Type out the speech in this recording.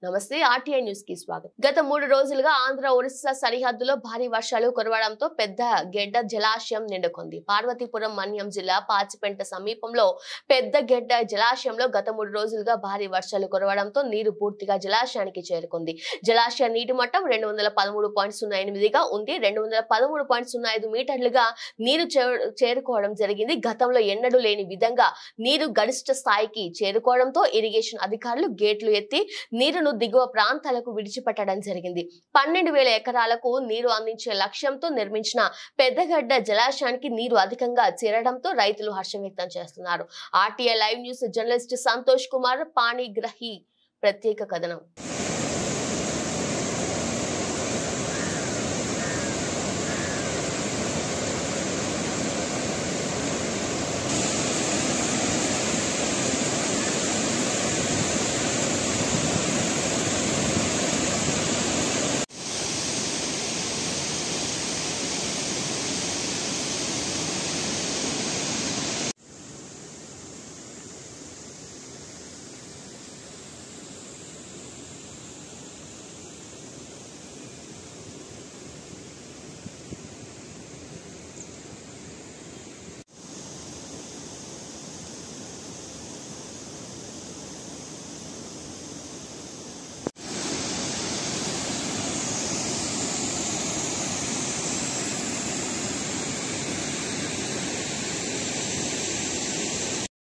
నమస్తే RTI news కి స్వాగతం. గత 3 రోజులుగా ఆంధ్ర ఒరిస్సా సరిహద్దులో భారీ వర్షాలు కురవడంతో పెద్ద గెడ్డ జలాశయం నిండుకుంది. పార్వతీపురం మన్యం జిల్లా పాచిపెంట సమీపంలో పెద్ద గెడ్డ జలాశయంలో గత 3 రోజులుగా భారీ వర్షాలు కురవడంతో నీరు పూర్తిగా జలాశయానికి చేరుకుంది. జలాశయ నీటి మట్టం 213.08గా ఉంది. 213.05 మీటర్లుగా నీరు చేరుకోవడం జరిగింది. గతంలో ఎన్నడూ లేని విధంగా నీరు గరిష్ట స్థాయికి చేరుకోవడంతో ఇరిగేషన్ అధికారులు గేట్లు ఎత్తి నీరును దిగువ ప్రాంతాలకు విడిచిపెట్టడం జరిగింది. 12,000 ఎకరాలకు నీరు అందించే లక్ష్యంతో నిర్మించిన పెద్దగడ్డ జలాశయానికి నీరు అధికంగా చేరడంతో రైతులు హర్షం వ్యక్తం చేస్తున్నారు. RTI live news journalist Santosh Kumar Panigrahi ప్రత్యేక కథనం.